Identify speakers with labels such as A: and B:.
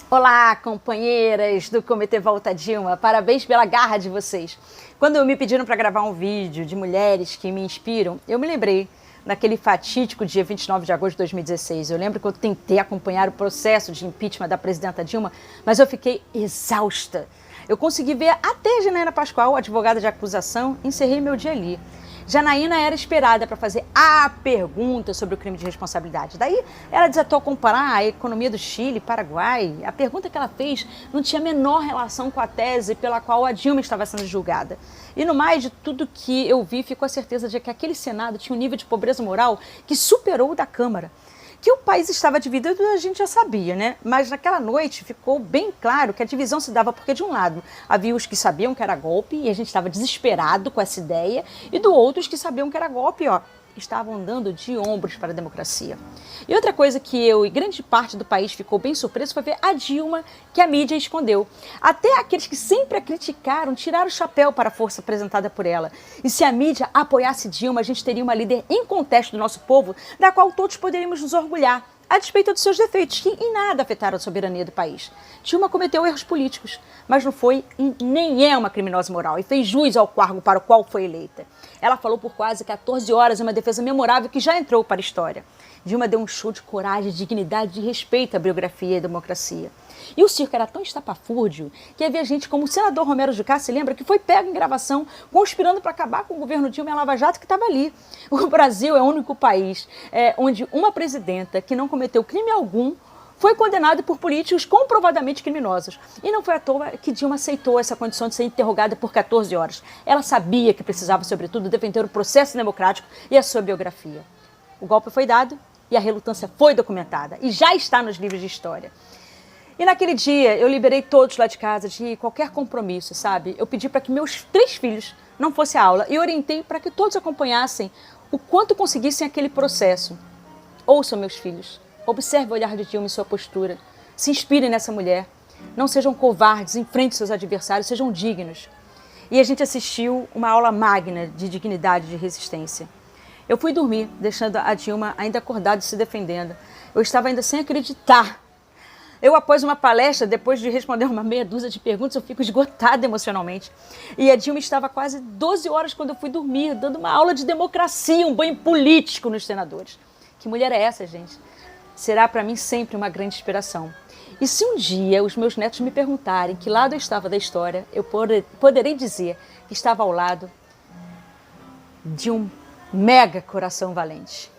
A: Olá, companheiras do Comitê Volta Dilma, parabéns pela garra de vocês. Quando me pediram para gravar um vídeo de mulheres que me inspiram, eu me lembrei daquele fatídico dia 29 de agosto de 2016. Eu lembro que eu tentei acompanhar o processo de impeachment da presidenta Dilma, mas eu fiquei exausta. Eu consegui ver até Janaína Pascoal, advogada de acusação, e encerrei meu dia ali. Janaína era esperada para fazer a pergunta sobre o crime de responsabilidade. Daí ela desatou a comparar a economia do Chile e Paraguai. A pergunta que ela fez não tinha a menor relação com a tese pela qual a Dilma estava sendo julgada. E no mais de tudo que eu vi, ficou a certeza de que aquele Senado tinha um nível de pobreza moral que superou o da Câmara. Que o país estava dividido, a gente já sabia, né? Mas naquela noite ficou bem claro que a divisão se dava porque, de um lado, havia os que sabiam que era golpe e a gente estava desesperado com essa ideia, e do outro, os que sabiam que era golpe, ó, estavam andando de ombros para a democracia. E outra coisa que eu e grande parte do país ficou bem surpreso foi ver a Dilma, que a mídia escondeu. Até aqueles que sempre a criticaram tiraram o chapéu para a força apresentada por ela. E se a mídia apoiasse Dilma, a gente teria uma líder inconteste do nosso povo, da qual todos poderíamos nos orgulhar, a despeito dos seus defeitos, que em nada afetaram a soberania do país. Dilma cometeu erros políticos, mas não foi e nem é uma criminosa moral, e fez jus ao cargo para o qual foi eleita. Ela falou por quase 14 horas em uma defesa memorável que já entrou para a história. Dilma deu um show de coragem, dignidade e respeito à biografia e à democracia. E o circo era tão estapafúrdio que havia gente como o senador Romero Jucá, se lembra, que foi pego em gravação conspirando para acabar com o governo Dilma e a Lava Jato, que estava ali. O Brasil é o único país onde uma presidenta que não cometeu crime algum foi condenada por políticos comprovadamente criminosos. E não foi à toa que Dilma aceitou essa condição de ser interrogada por 14 horas. Ela sabia que precisava, sobretudo, defender o processo democrático e a sua biografia. O golpe foi dado e a relutância foi documentada e já está nos livros de história. E naquele dia eu liberei todos lá de casa de qualquer compromisso, sabe? Eu pedi para que meus 3 filhos não fossem à aula e orientei para que todos acompanhassem o quanto conseguissem aquele processo. Ouçam, meus filhos, observe o olhar de Dilma e sua postura, se inspirem nessa mulher, não sejam covardes, enfrentem seus adversários, sejam dignos. E a gente assistiu uma aula magna de dignidade e de resistência. Eu fui dormir, deixando a Dilma ainda acordada e se defendendo. Eu estava ainda sem acreditar. Eu, após uma palestra, depois de responder uma meia dúzia de perguntas, eu fico esgotada emocionalmente. E a Dilma estava quase 12 horas quando eu fui dormir, dando uma aula de democracia, um banho político nos senadores. Que mulher é essa, gente? Será para mim sempre uma grande inspiração. E se um dia os meus netos me perguntarem que lado eu estava da história, eu poderei dizer que estava ao lado de um mega coração valente.